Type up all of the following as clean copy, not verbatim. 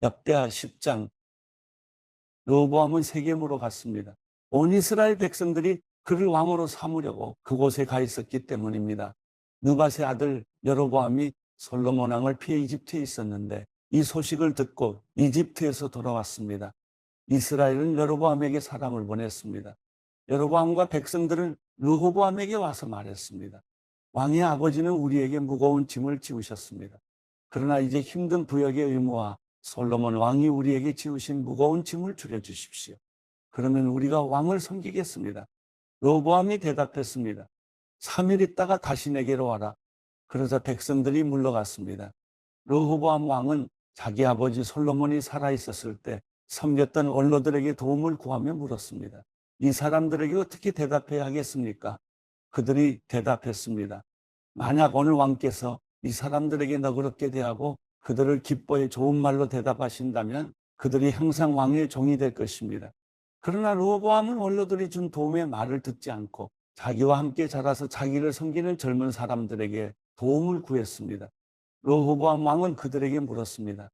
역대하 10장. 르호보암은 세겜으로 갔습니다. 온 이스라엘 백성들이 그를 왕으로 삼으려고 그곳에 가 있었기 때문입니다. 느밧의 아들 여로보암이 솔로몬 왕을 피해 이집트에 있었는데 이 소식을 듣고 이집트에서 돌아왔습니다. 이스라엘은 여로보암에게 사람을 보냈습니다. 여로보암과 백성들은 르호보암에게 와서 말했습니다. 왕의 아버지는 우리에게 무거운 짐을 지우셨습니다. 그러나 이제 힘든 부역의 의무와 솔로몬 왕이 우리에게 지우신 무거운 짐을 줄여주십시오. 그러면 우리가 왕을 섬기겠습니다. 르호보암이 대답했습니다. 3일 있다가 다시 내게로 와라. 그러자 백성들이 물러갔습니다. 르호보암 왕은 자기 아버지 솔로몬이 살아있었을 때 섬겼던 원로들에게 도움을 구하며 물었습니다. 이 사람들에게 어떻게 대답해야 하겠습니까? 그들이 대답했습니다. 만약 오늘 왕께서 이 사람들에게 너그럽게 대하고 그들을 기뻐해 좋은 말로 대답하신다면 그들이 항상 왕의 종이 될 것입니다. 그러나 르호보암은 원로들이 준 도움의 말을 듣지 않고 자기와 함께 자라서 자기를 섬기는 젊은 사람들에게 도움을 구했습니다. 르호보암 왕은 그들에게 물었습니다.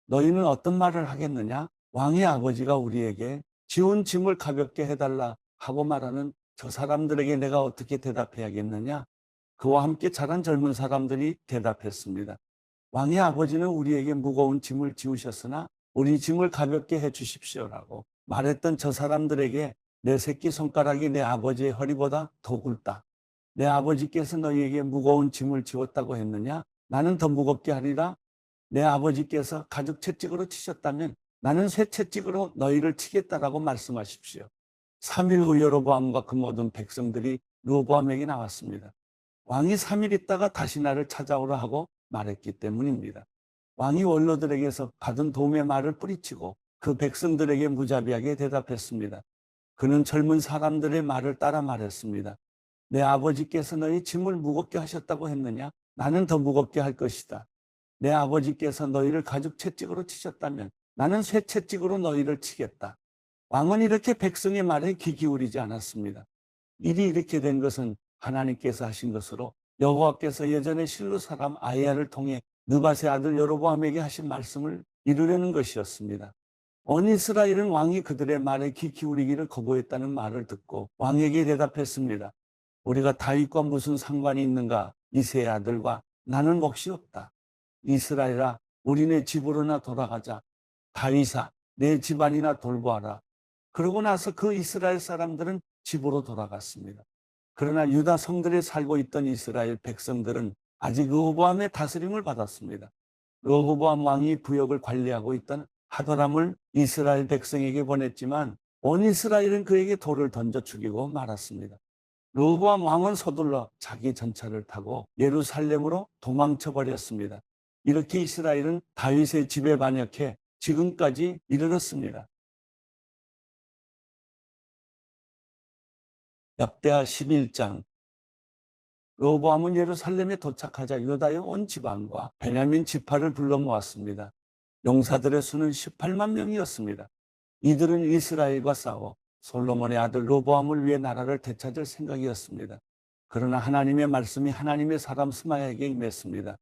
너희는 어떤 말을 하겠느냐? 왕의 아버지가 우리에게 지운 짐을 가볍게 해달라 하고 말하는 저 사람들에게 내가 어떻게 대답해야겠느냐? 그와 함께 자란 젊은 사람들이 대답했습니다. 왕의 아버지는 우리에게 무거운 짐을 지우셨으나 우리 짐을 가볍게 해 주십시오라고 말했던 저 사람들에게 내 새끼손가락이 내 아버지의 허리보다 더 굵다. 내 아버지께서 너희에게 무거운 짐을 지웠다고 했느냐? 나는 더 무겁게 하리라. 내 아버지께서 가죽 채찍으로 치셨다면 나는 쇠 채찍으로 너희를 치겠다라고 말씀하십시오. 3일 후 여로보암과 그 모든 백성들이 르호보암에게 나왔습니다. 왕이 3일 있다가 다시 나를 찾아오라 하고 말했기 때문입니다. 왕이 원로들에게서 받은 도움의 말을 뿌리치고 그 백성들에게 무자비하게 대답했습니다. 그는 젊은 사람들의 말을 따라 말했습니다. 내 아버지께서 너희 짐을 무겁게 하셨다고 했느냐? 나는 더 무겁게 할 것이다. 내 아버지께서 너희를 가죽 채찍으로 치셨다면 나는 쇠 채찍으로 너희를 치겠다. 왕은 이렇게 백성의 말에 귀 기울이지 않았습니다. 일이 이렇게 된 것은 하나님께서 하신 것으로 여호와께서 예전에 실로 사람 아히야를 통해 느밧의 아들 여로보암에게 하신 말씀을 이루려는 것이었습니다. 온 이스라엘은 왕이 그들의 말에 귀 기울이기를 거부했다는 말을 듣고 왕에게 대답했습니다. 우리가 다윗과 무슨 상관이 있는가? 이새의 아들과 나는 몫이 없다. 이스라엘아, 우리네 집으로나 돌아가자. 다윗아, 내 집안이나 돌보아라. 그러고 나서 그 이스라엘 사람들은 집으로 돌아갔습니다. 그러나 유다 성들에 살고 있던 이스라엘 백성들은 아직 르호보암의 다스림을 받았습니다. 르호보암 왕이 부역을 관리하고 있던 하도람을 이스라엘 백성에게 보냈지만 온 이스라엘은 그에게 돌을 던져 죽이고 말았습니다. 르호보암 왕은 서둘러 자기 전차를 타고 예루살렘으로 도망쳐 버렸습니다. 이렇게 이스라엘은 다윗의 집에 반역해 지금까지 이르렀습니다. 역대하 11장. 르호보암은 예루살렘에 도착하자 유다의 온 지방과 베냐민 지파를 불러 모았습니다. 용사들의 수는 18만 명이었습니다. 이들은 이스라엘과 싸워 솔로몬의 아들 르호보암을 위해 나라를 되찾을 생각이었습니다. 그러나 하나님의 말씀이 하나님의 사람 스마야에게 임했습니다.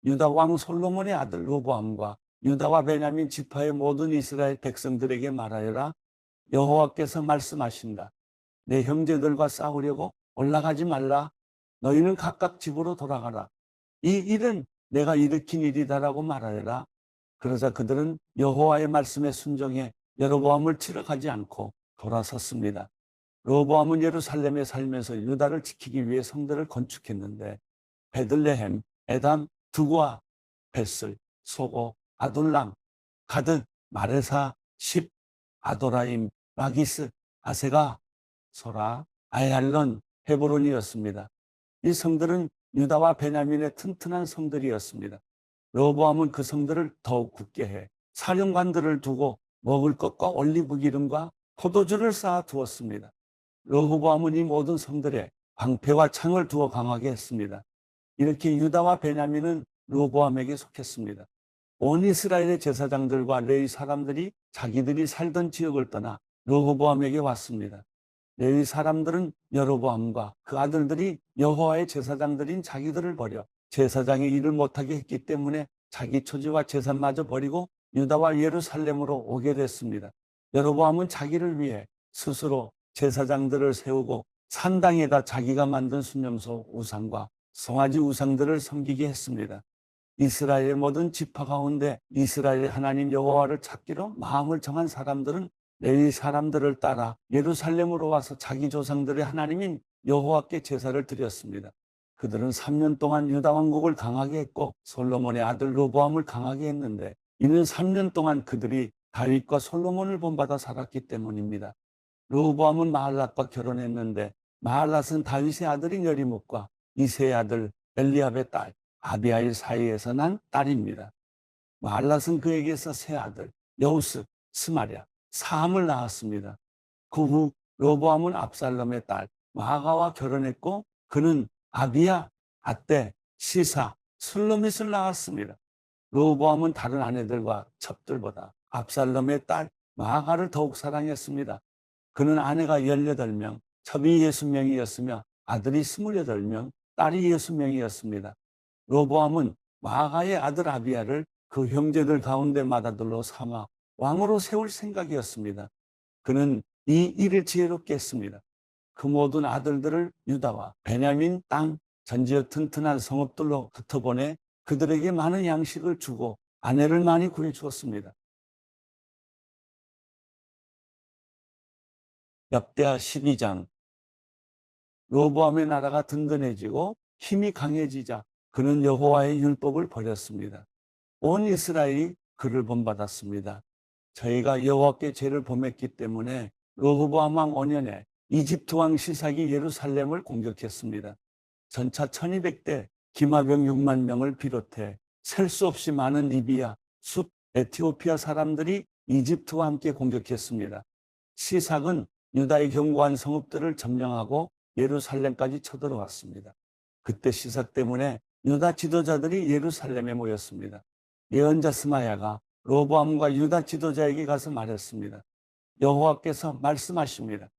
유다 왕 솔로몬의 아들 르호보암과 유다와 베냐민 지파의 모든 이스라엘 백성들에게 말하여라. 여호와께서 말씀하신다. 내 형제들과 싸우려고 올라가지 말라. 너희는 각각 집으로 돌아가라. 이 일은 내가 일으킨 일이다라고 말하여라. 그러자 그들은 여호와의 말씀에 순종해 여로보암을 치러 가지 않고 돌아섰습니다. 르호보암은 예루살렘에 살면서 유다를 지키기 위해 성들을 건축했는데 베들레헴, 에담, 두고아, 벳을, 소고, 아둘람, 가드, 마레사, 십, 아도라임, 라기스, 아세가, 소라, 아얄론, 헤브론이었습니다. 이 성들은 유다와 베냐민의 튼튼한 성들이었습니다. 르호보암은 그 성들을 더욱 굳게 해 사령관들을 두고 먹을 것과 올리브 기름과 포도주를 쌓아 두었습니다. 르호보암은 이 모든 성들에 방패와 창을 두어 강하게 했습니다. 이렇게 유다와 베냐민은 르호보암에게 속했습니다. 온 이스라엘의 제사장들과 레위 사람들이 자기들이 살던 지역을 떠나 르호보암에게 왔습니다. 레위 사람들은 여로보암과 그 아들들이 여호와의 제사장들인 자기들을 버려 제사장의 일을 못하게 했기 때문에 자기 초지와 재산마저 버리고 유다와 예루살렘으로 오게 됐습니다. 여로보암은 자기를 위해 스스로 제사장들을 세우고 산당에다 자기가 만든 순념소 우상과 송아지 우상들을 섬기게 했습니다. 이스라엘의 모든 지파 가운데 이스라엘 하나님 여호와를 찾기로 마음을 정한 사람들은 레위 사람들을 따라 예루살렘으로 와서 자기 조상들의 하나님인 여호와께 제사를 드렸습니다. 그들은 3년 동안 유다 왕국을 강하게 했고 솔로몬의 아들 로보암을 강하게 했는데 이는 3년 동안 그들이 다윗과 솔로몬을 본받아 살았기 때문입니다. 로보암은 마할랏과 결혼했는데 마할랏은 다윗의 아들인 여리목과 이새의 아들 엘리압의 딸 아비아일 사이에서 난 딸입니다. 마할랏은 그에게서 세 아들 여우스, 스마랴, 사함을 낳았습니다. 그 후 로보암은 압살롬의 딸 마아가와 결혼했고 그는 아비야, 아떼, 시사, 슬로밋을 낳았습니다. 로보암은 다른 아내들과 첩들보다 압살롬의 딸 마아가를 더욱 사랑했습니다. 그는 아내가 18명, 첩이 60명이었으며 아들이 28명, 딸이 60명이었습니다. 로보암은 마아가의 아들 아비야를 그 형제들 가운데 맏아들로 삼아 왕으로 세울 생각이었습니다. 그는 이 일을 지혜롭게 했습니다. 그 모든 아들들을 유다와 베냐민 땅 전지의 튼튼한 성읍들로 흩어보내 그들에게 많은 양식을 주고 아내를 많이 구해주었습니다. 역대하 12장. 로보암의 나라가 든든해지고 힘이 강해지자 그는 여호와의 율법을 버렸습니다. 온 이스라엘이 그를 본받았습니다. 저희가 여호와께 죄를 범했기 때문에 로보암 왕 5년에 이집트 왕 시삭이 예루살렘을 공격했습니다. 전차 1200대, 기마병 6만 명을 비롯해 셀 수 없이 많은 리비아, 숲, 에티오피아 사람들이 이집트와 함께 공격했습니다. 시삭은 유다의 견고한 성읍들을 점령하고 예루살렘까지 쳐들어왔습니다. 그때 시삭 때문에 유다 지도자들이 예루살렘에 모였습니다. 예언자 스마야가 로보암과 유다 지도자에게 가서 말했습니다. 여호와께서 말씀하십니다.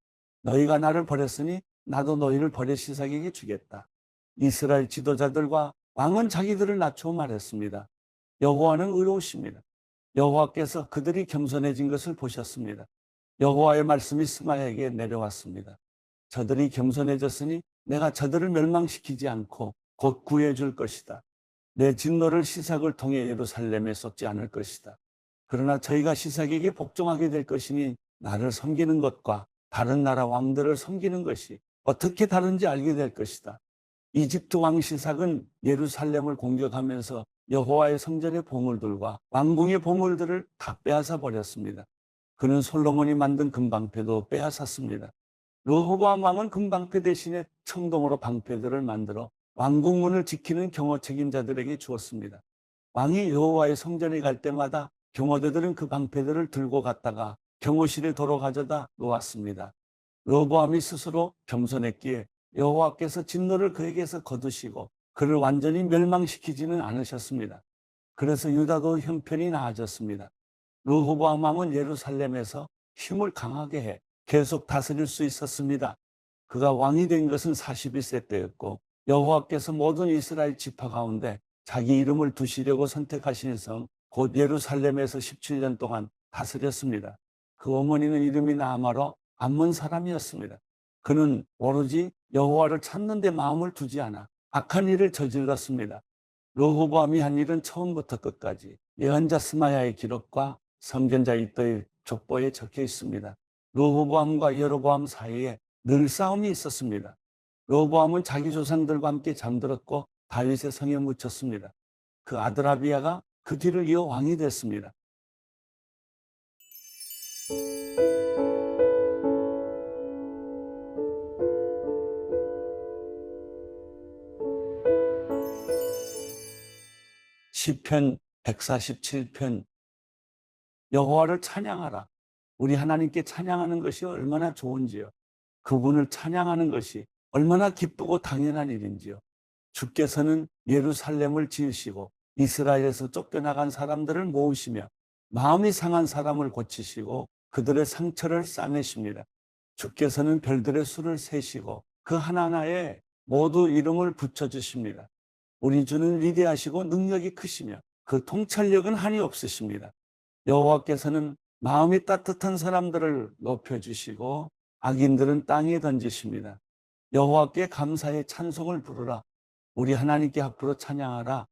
너희가 나를 버렸으니 나도 너희를 버릴 시삭에게 주겠다. 이스라엘 지도자들과 왕은 자기들을 낮추어 말했습니다. 여호와는 의로우십니다. 여호와께서 그들이 겸손해진 것을 보셨습니다. 여호와의 말씀이 스마야에게 내려왔습니다. 저들이 겸손해졌으니 내가 저들을 멸망시키지 않고 곧 구해줄 것이다. 내 진노를 시삭을 통해 예루살렘에 쏟지 않을 것이다. 그러나 저희가 시삭에게 복종하게 될 것이니 나를 섬기는 것과 다른 나라 왕들을 섬기는 것이 어떻게 다른지 알게 될 것이다. 이집트 왕 시삭은 예루살렘을 공격하면서 여호와의 성전의 보물들과 왕궁의 보물들을 다 빼앗아 버렸습니다. 그는 솔로몬이 만든 금방패도 빼앗았습니다. 르호보암 왕은 금방패 대신에 청동으로 방패들을 만들어 왕궁문을 지키는 경호 책임자들에게 주었습니다. 왕이 여호와의 성전에 갈 때마다 경호대들은 그 방패들을 들고 갔다가 경호실에 도로 가져다 놓았습니다. 르호보암이 스스로 겸손했기에 여호와께서 진노를 그에게서 거두시고 그를 완전히 멸망시키지는 않으셨습니다. 그래서 유다도 형편이 나아졌습니다. 르호보암 왕은 예루살렘에서 힘을 강하게 해 계속 다스릴 수 있었습니다. 그가 왕이 된 것은 41세 때였고 여호와께서 모든 이스라엘 지파 가운데 자기 이름을 두시려고 선택하신 성 곧 예루살렘에서 17년 동안 다스렸습니다. 그 어머니는 이름이 나아마로 암몬 사람이었습니다. 그는 오로지 여호와를 찾는 데 마음을 두지 않아 악한 일을 저질렀습니다. 르호보암이 한 일은 처음부터 끝까지 예언자 스마야의 기록과 선견자 이더의 족보에 적혀 있습니다. 르호보암과 여로보암 사이에 늘 싸움이 있었습니다. 르호보암은 자기 조상들과 함께 잠들었고 다윗의 성에 묻혔습니다. 그 아들 아비야가 그 뒤를 이어 왕이 됐습니다. 시편 147편. 여호와를 찬양하라. 우리 하나님께 찬양하는 것이 얼마나 좋은지요. 그분을 찬양하는 것이 얼마나 기쁘고 당연한 일인지요. 주께서는 예루살렘을 지으시고 이스라엘에서 쫓겨나간 사람들을 모으시며 마음이 상한 사람을 고치시고 그들의 상처를 싸매십니다. 주께서는 별들의 수를 세시고 그 하나하나에 모두 이름을 붙여주십니다. 우리 주는 위대하시고 능력이 크시며 그 통찰력은 한이 없으십니다. 여호와께서는 마음이 따뜻한 사람들을 높여주시고 악인들은 땅에 던지십니다. 여호와께 감사의 찬송을 부르라. 우리 하나님께 앞으로 찬양하라.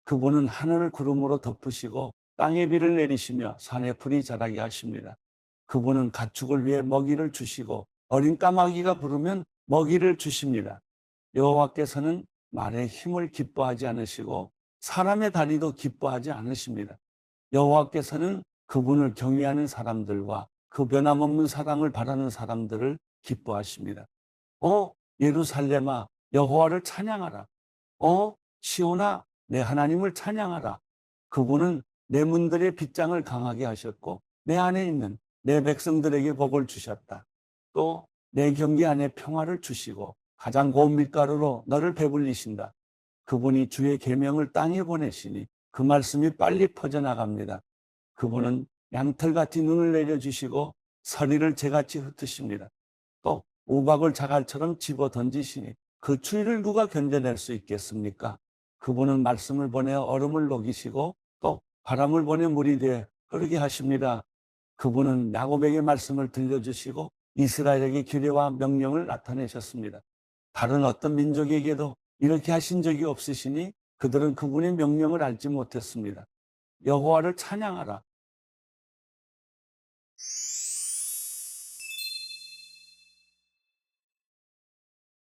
그분은 하늘을 구름으로 덮으시고 땅에 비를 내리시며 산에 풀이 자라게 하십니다. 그분은 가축을 위해 먹이를 주시고 어린 까마귀가 부르면 먹이를 주십니다. 여호와께서는 말의 힘을 기뻐하지 않으시고 사람의 다리도 기뻐하지 않으십니다. 여호와께서는 그분을 경외하는 사람들과 그 변함없는 사랑을 바라는 사람들을 기뻐하십니다. 예루살렘아, 여호와를 찬양하라. 시온아, 내 하나님을 찬양하라. 그분은 내 문들의 빗장을 강하게 하셨고 내 안에 있는 내 백성들에게 복을 주셨다. 또 내 경계 안에 평화를 주시고 가장 고운 밀가루로 너를 배불리신다. 그분이 주의 계명을 땅에 보내시니 그 말씀이 빨리 퍼져나갑니다. 그분은 양털같이 눈을 내려주시고 서리를 재같이 흩으십니다. 또 우박을 자갈처럼 집어 던지시니 그 추위를 누가 견뎌낼 수 있겠습니까? 그분은 말씀을 보내어 얼음을 녹이시고 또 바람을 보내 물이 되어 흐르게 하십니다. 그분은 야곱에게 말씀을 들려주시고 이스라엘에게 규례와 명령을 나타내셨습니다. 다른 어떤 민족에게도 이렇게 하신 적이 없으시니 그들은 그분의 명령을 알지 못했습니다. 여호와를 찬양하라.